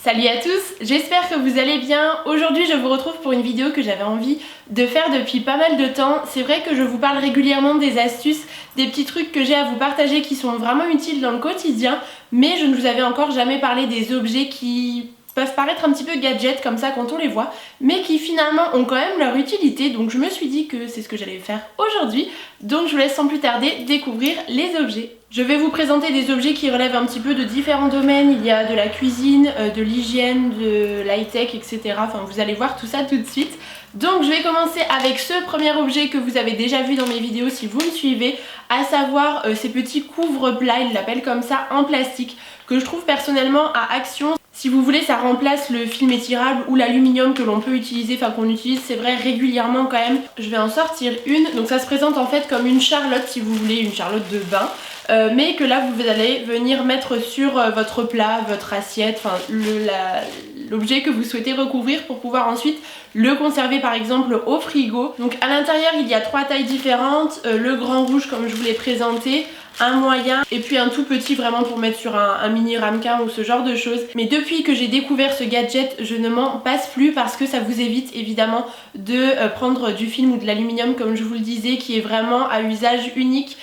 Salut à tous, j'espère que vous allez bien. Aujourd'hui je vous retrouve pour une vidéo que j'avais envie de faire depuis pas mal de temps. C'est vrai que je vous parle régulièrement des astuces, des petits trucs que j'ai à vous partager qui sont vraiment utiles dans le quotidien, mais je ne vous avais encore jamais parlé des objets qui peuvent paraître un petit peu gadgets comme ça quand on les voit, mais qui finalement ont quand même leur utilité, donc je me suis dit que c'est ce que j'allais faire aujourd'hui. Donc je vous laisse sans plus tarder découvrir les objets. Je vais vous présenter des objets qui relèvent un petit peu de différents domaines. Il y a de la cuisine, de l'hygiène, de l'high-tech, etc. Enfin vous allez voir tout ça tout de suite. Donc je vais commencer avec ce premier objet que vous avez déjà vu dans mes vidéos si vous me suivez, à savoir ces petits couvre-plats, ils l'appellent comme ça, en plastique, que je trouve personnellement à Action. Si vous voulez, ça remplace le film étirable ou l'aluminium que l'on peut utiliser, enfin qu'on utilise, c'est vrai, régulièrement quand même. Je vais en sortir une. Donc ça se présente en fait comme une charlotte, si vous voulez, une charlotte de bain. Mais que là vous allez venir mettre sur votre plat, votre assiette, enfin l'objet que vous souhaitez recouvrir pour pouvoir ensuite le conserver par exemple au frigo. Donc à l'intérieur il y a 3 tailles différentes, le grand rouge comme je vous l'ai présenté, un moyen et puis un tout petit vraiment pour mettre sur un mini ramequin ou ce genre de choses. Mais depuis que j'ai découvert ce gadget, je ne m'en passe plus parce que ça vous évite évidemment de prendre du film ou de l'aluminium comme je vous le disais, qui est vraiment à usage unique.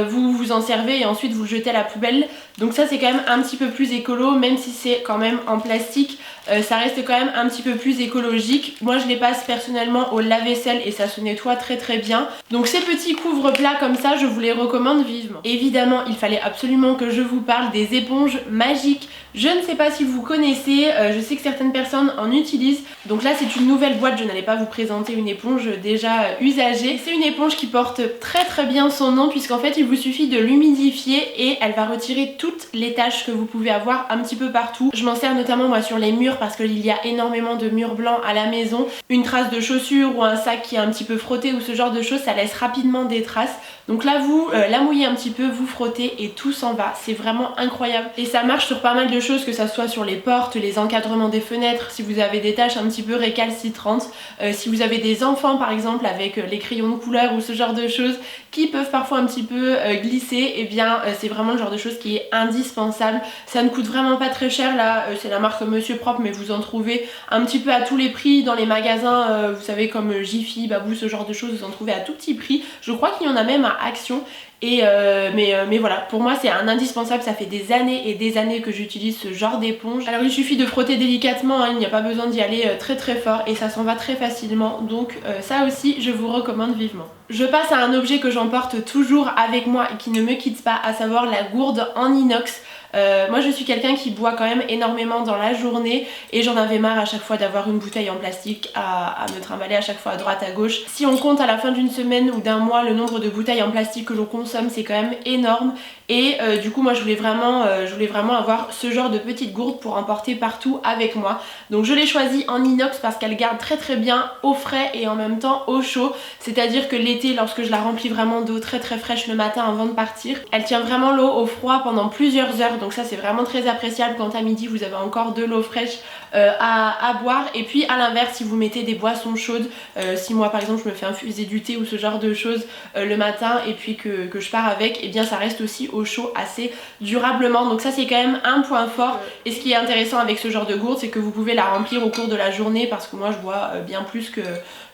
Vous vous en servez et ensuite vous le jetez à la poubelle. Donc ça c'est quand même un petit peu plus écolo, même si c'est quand même en plastique, ça reste quand même un petit peu plus écologique. Moi je les passe personnellement au lave-vaisselle et ça se nettoie très très bien. Donc ces petits couvre-plats comme ça, je vous les recommande vivement. Évidemment il fallait absolument que je vous parle des éponges magiques. Je ne sais pas si vous connaissez, je sais que certaines personnes en utilisent. Donc là c'est une nouvelle boîte, je n'allais pas vous présenter une éponge déjà usagée. C'est une éponge qui porte très très bien son nom, puisqu'en fait il vous suffit de l'humidifier et elle va retirer toutes les taches que vous pouvez avoir un petit peu partout. Je m'en sers notamment moi sur les murs parce qu'il y a énormément de murs blancs à la maison. Une trace de chaussure ou un sac qui est un petit peu frotté ou ce genre de choses, ça laisse rapidement des traces. Donc là vous la mouillez un petit peu, vous frottez et tout s'en va. C'est vraiment incroyable. Et ça marche sur pas mal de choses, que ça soit sur les portes, les encadrements des fenêtres, si vous avez des taches un petit peu récalcitrantes, si vous avez des enfants par exemple avec les crayons de couleur ou ce genre de choses qui peuvent parfois un petit peu glisser, et bien c'est vraiment le genre de choses qui est indispensable. Ça ne coûte vraiment pas très cher, là c'est la marque Monsieur Propre, mais vous en trouvez un petit peu à tous les prix dans les magasins, vous savez, comme Jiffy, Babou, ce genre de choses, vous en trouvez à tout petit prix. Je crois qu'il y en a même à Action. Mais voilà, pour moi c'est un indispensable, ça fait des années et des années que j'utilise ce genre d'éponge. Alors il suffit de frotter délicatement, hein, il n'y a pas besoin d'y aller très très fort et ça s'en va très facilement, donc ça aussi je vous recommande vivement. Je passe à un objet que j'emporte toujours avec moi et qui ne me quitte pas, à savoir la gourde en inox. Moi je suis quelqu'un qui boit quand même énormément dans la journée et j'en avais marre à chaque fois d'avoir une bouteille en plastique à me trimballer à chaque fois à droite à gauche. Si on compte à la fin d'une semaine ou d'un mois le nombre de bouteilles en plastique que l'on consomme, c'est quand même énorme. Et du coup moi je voulais vraiment avoir ce genre de petite gourde pour emporter partout avec moi. Donc je l'ai choisie en inox parce qu'elle garde très très bien au frais et en même temps au chaud. C'est à dire que l'été, lorsque je la remplis vraiment d'eau très très fraîche le matin avant de partir, elle tient vraiment l'eau au froid pendant plusieurs heures. Donc ça c'est vraiment très appréciable quand à midi vous avez encore de l'eau fraîche à boire. Et puis à l'inverse, si vous mettez des boissons chaudes, si moi par exemple je me fais infuser du thé ou ce genre de choses le matin et puis que je pars avec, et bien ça reste aussi au chaud assez durablement. Donc ça c'est quand même un point fort. Et ce qui est intéressant avec ce genre de gourde, c'est que vous pouvez la remplir au cours de la journée, parce que moi je bois bien plus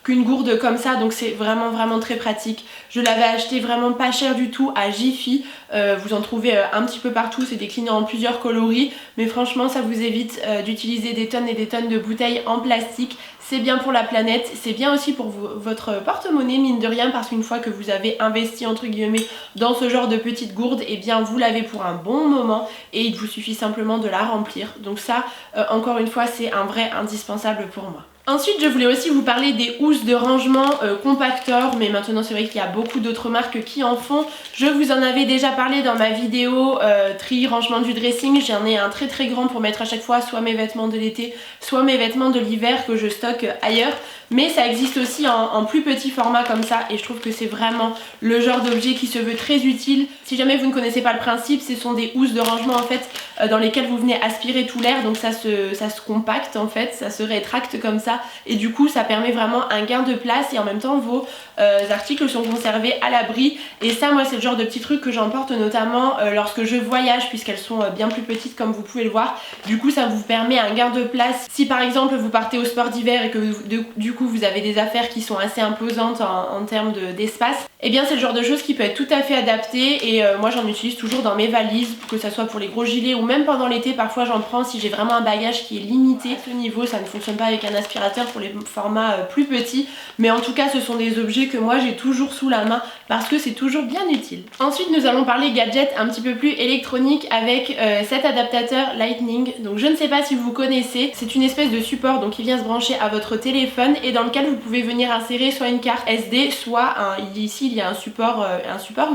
qu'une gourde comme ça, donc c'est vraiment vraiment très pratique. Je l'avais acheté vraiment pas cher du tout à Jiffy, vous en trouvez un petit peu partout, c'est décliné en plusieurs coloris, mais franchement ça vous évite d'utiliser des tonnes et des tonnes de bouteilles en plastique. C'est bien pour la planète, c'est bien aussi pour votre porte-monnaie mine de rien, parce qu'une fois que vous avez investi entre guillemets dans ce genre de petite gourde, et bien vous l'avez pour un bon moment et il vous suffit simplement de la remplir. Donc ça encore une fois c'est un vrai indispensable pour moi. Ensuite je voulais aussi vous parler des housses de rangement compactor, mais maintenant c'est vrai qu'il y a beaucoup d'autres marques qui en font. Je vous en avais déjà parlé dans ma vidéo tri rangement du dressing. J'en ai un très très grand pour mettre à chaque fois soit mes vêtements de l'été, soit mes vêtements de l'hiver que je stocke ailleurs. Mais ça existe aussi en plus petit format comme ça, et je trouve que c'est vraiment le genre d'objet qui se veut très utile. Si jamais vous ne connaissez pas le principe, ce sont des housses de rangement en fait dans lesquelles vous venez aspirer tout l'air, donc ça se compacte en fait, ça se rétracte comme ça. ça, et du coup ça permet vraiment un gain de place et en même temps vos articles sont conservés à l'abri. Et ça, moi, c'est le genre de petits trucs que j'emporte notamment lorsque je voyage, puisqu'elles sont bien plus petites comme vous pouvez le voir. Du coup ça vous permet un gain de place si par exemple vous partez au sport d'hiver et que du coup vous avez des affaires qui sont assez imposantes en termes d'espace. Et bien c'est le genre de choses qui peut être tout à fait adapté, et moi j'en utilise toujours dans mes valises, que ça soit pour les gros gilets ou même pendant l'été. Parfois j'en prends si j'ai vraiment un bagage qui est limité. À ce niveau ça ne fonctionne pas avec un aspirateur pour les formats plus petits, mais en tout cas ce sont des objets que moi j'ai toujours sous la main parce que c'est toujours bien utile. Ensuite nous allons parler gadgets un petit peu plus électroniques avec cet adaptateur Lightning. Donc je ne sais pas si vous connaissez, c'est une espèce de support donc qui vient se brancher à votre téléphone et dans lequel vous pouvez venir insérer soit une carte SD, soit ici il y a un support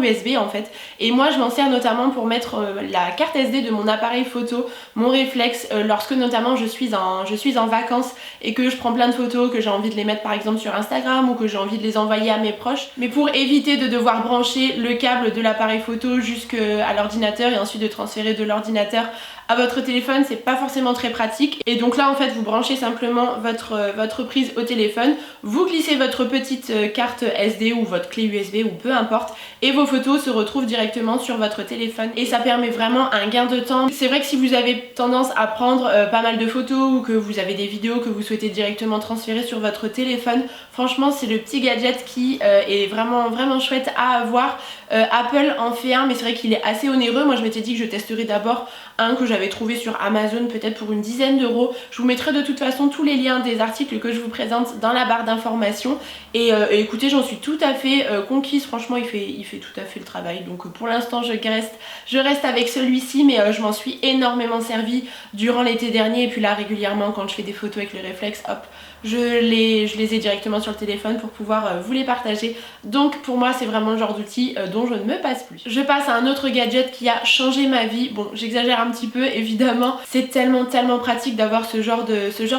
USB en fait. Et moi je m'en sers notamment pour mettre la carte SD de mon appareil photo, mon réflexe, lorsque notamment je suis en vacances et que je prends plein de photos, que j'ai envie de les mettre par exemple sur Instagram ou que j'ai envie de les envoyer à mes proches. Mais pour éviter de devoir brancher le câble de l'appareil photo jusqu'à l'ordinateur et ensuite de transférer de l'ordinateur à votre téléphone, c'est pas forcément très pratique. Et donc là en fait vous branchez simplement votre prise au téléphone, vous glissez votre petite carte SD ou votre clé USB ou peu importe, et vos photos se retrouvent directement sur votre téléphone et ça permet vraiment un gain de temps. C'est vrai que si vous avez tendance à prendre pas mal de photos ou que vous avez des vidéos que vous souhaitez directement transférer sur votre téléphone, franchement c'est le petit gadget qui est vraiment chouette à avoir. Apple en fait un, mais c'est vrai qu'il est assez onéreux. Moi je m'étais dit que je testerais d'abord un que j'avais trouvé sur Amazon peut-être pour une dizaine d'euros. Je vous mettrai de toute façon tous les liens des articles que je vous présente dans la barre d'informations, et écoutez j'en suis tout à fait conquise. Franchement il fait tout à fait le travail, donc pour l'instant je reste avec celui-ci, mais je m'en suis énormément servi durant l'été dernier, et puis là régulièrement quand je fais des photos avec le réflexe, hop, je les ai directement sur le téléphone pour pouvoir vous les partager. Donc pour moi c'est vraiment le genre d'outil dont je ne me passe plus. Je passe à un autre gadget qui a changé ma vie. Bon j'exagère un petit peu évidemment, c'est tellement pratique d'avoir ce genre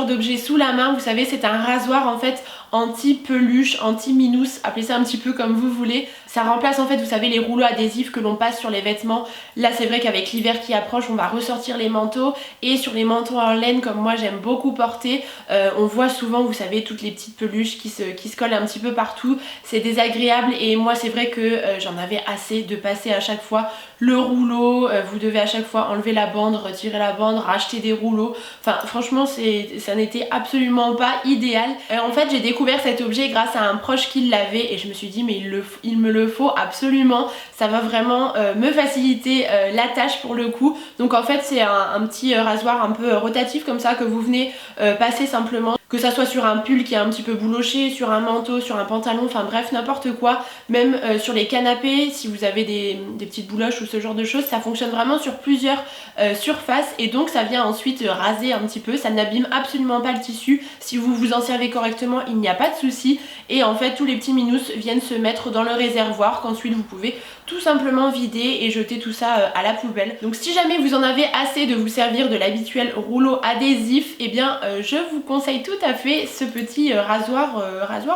d'objet sous la main. Vous savez c'est un rasoir en fait anti-peluche, anti-minous, appelez ça un petit peu comme vous voulez. Ça remplace en fait vous savez les rouleaux adhésifs que l'on passe sur les vêtements. Là c'est vrai qu'avec l'hiver qui approche on va ressortir les manteaux, et sur les manteaux en laine comme moi j'aime beaucoup porter, on voit souvent vous savez toutes les petites peluches qui se collent un petit peu partout. C'est désagréable et moi c'est vrai que j'en avais assez de passer à chaque fois le rouleau, vous devez à chaque fois enlever la bande, retirer la bande, racheter des rouleaux. Enfin franchement ça n'était absolument pas idéal. En fait j'ai découvert cet objet grâce à un proche qui l'avait et je me suis dit mais il me le faut absolument, ça va vraiment me faciliter la tâche pour le coup. Donc en fait c'est un petit rasoir un peu rotatif comme ça que vous venez passer simplement, que ça soit sur un pull qui est un petit peu bouloché, sur un manteau, sur un pantalon, enfin bref n'importe quoi, même sur les canapés si vous avez des petites bouloches ou ce genre de choses. Ça fonctionne vraiment sur plusieurs surfaces et donc ça vient ensuite raser un petit peu, ça n'abîme absolument pas le tissu. Si vous vous en servez correctement il n'y a pas de souci, et en fait tous les petits minous viennent se mettre dans le réservoir qu'ensuite vous pouvez tout simplement vider et jeter tout ça à la poubelle. Donc si jamais vous en avez assez de vous servir de l'habituel rouleau adhésif, et bien je vous conseille tout à fait ce petit rasoir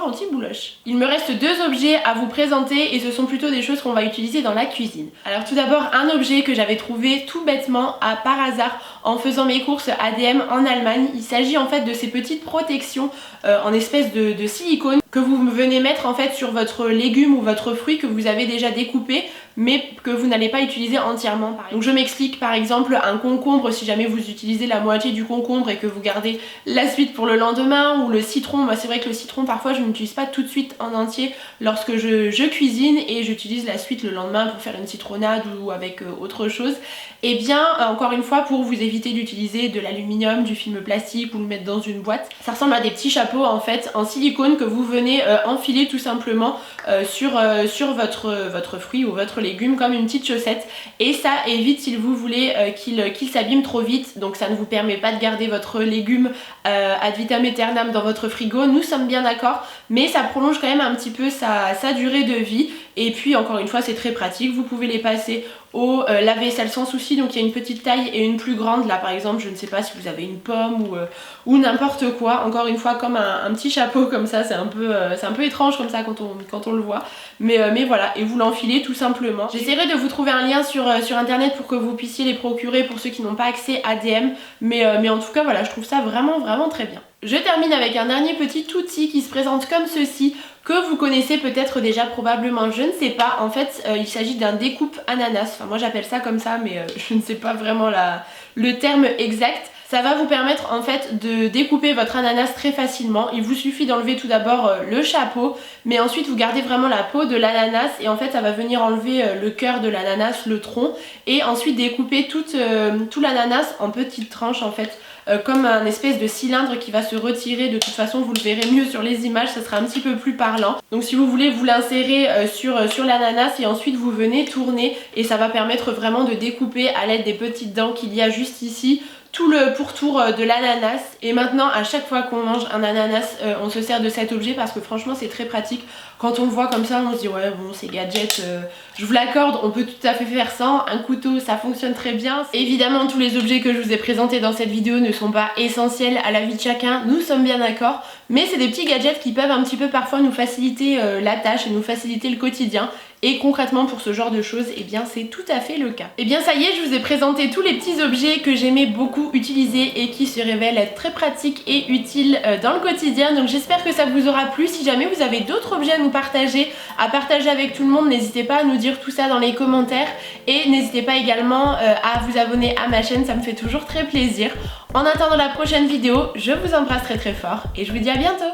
anti-bouloche. Il me reste deux objets à vous présenter et ce sont plutôt des choses qu'on va utiliser dans la cuisine. Alors tout d'abord un objet que j'avais trouvé tout bêtement par hasard en faisant mes courses ADM en Allemagne. Il s'agit en fait de ces petites protections en espèce de silicone que vous venez mettre en fait sur votre légume ou votre fruit que vous avez déjà découpé mais que vous n'allez pas utiliser entièrement. Donc je m'explique, par exemple un concombre, si jamais vous utilisez la moitié du concombre et que vous gardez la suite pour le lendemain, ou le citron, moi c'est vrai que le citron parfois je n'utilise pas tout de suite en entier lorsque je cuisine et j'utilise la suite le lendemain pour faire une citronnade ou avec autre chose. Et bien encore une fois pour vous éviter d'utiliser de l'aluminium, du film plastique ou le mettre dans une boîte, ça ressemble à des petits chapeaux en fait en silicone que vous venez enfiler tout simplement sur votre fruit ou votre légume comme une petite chaussette, et ça évite si vous voulez qu'il s'abîme trop vite. Donc ça ne vous permet pas de garder votre légume ad vitam aeternam dans votre frigo, nous sommes bien d'accord, mais ça prolonge quand même un petit peu sa durée de vie. Et puis encore une fois c'est très pratique, vous pouvez les passer au lave-vaisselle sans souci. Donc il y a une petite taille et une plus grande. Là par exemple je ne sais pas si vous avez une pomme ou n'importe quoi, encore une fois comme un petit chapeau comme ça, c'est un peu étrange comme ça quand on le voit, mais voilà, et vous l'enfilez tout simplement. J'essaierai de vous trouver un lien sur internet pour que vous puissiez les procurer pour ceux qui n'ont pas accès à DM, mais en tout cas voilà, je trouve ça vraiment très bien. Je termine avec un dernier petit outil qui se présente comme ceci, que vous connaissez peut-être déjà probablement, je ne sais pas. En fait, il s'agit d'un découpe ananas. Enfin, moi j'appelle ça comme ça, mais je ne sais pas vraiment le terme exact. Ça va vous permettre en fait de découper votre ananas très facilement. Il vous suffit d'enlever tout d'abord le chapeau, mais ensuite vous gardez vraiment la peau de l'ananas et en fait ça va venir enlever le cœur de l'ananas, le tronc, et ensuite découper tout l'ananas en petites tranches en fait. Comme un espèce de cylindre qui va se retirer. De toute façon vous le verrez mieux sur les images, ça sera un petit peu plus parlant. Donc si vous voulez, vous l'insérez sur l'ananas et ensuite vous venez tourner et ça va permettre vraiment de découper à l'aide des petites dents qu'il y a juste ici tout le pourtour de l'ananas. Et maintenant à chaque fois qu'on mange un ananas, on se sert de cet objet parce que franchement c'est très pratique. Quand on le voit comme ça on se dit ouais bon c'est gadget, je vous l'accorde, on peut tout à fait faire sans. Un couteau ça fonctionne très bien. Évidemment tous les objets que je vous ai présentés dans cette vidéo ne sont pas essentiels à la vie de chacun, nous sommes bien d'accord, mais c'est des petits gadgets qui peuvent un petit peu parfois nous faciliter la tâche et nous faciliter le quotidien. Et concrètement pour ce genre de choses, eh bien c'est tout à fait le cas. Et bien ça y est, je vous ai présenté tous les petits objets que j'aimais beaucoup utiliser et qui se révèlent être très pratiques et utiles dans le quotidien. Donc j'espère que ça vous aura plu. Si jamais vous avez d'autres objets à nous partager, à partager avec tout le monde, n'hésitez pas à nous dire tout ça dans les commentaires. Et n'hésitez pas également à vous abonner à ma chaîne, ça me fait toujours très plaisir. En attendant la prochaine vidéo, je vous embrasse très très fort et je vous dis à bientôt.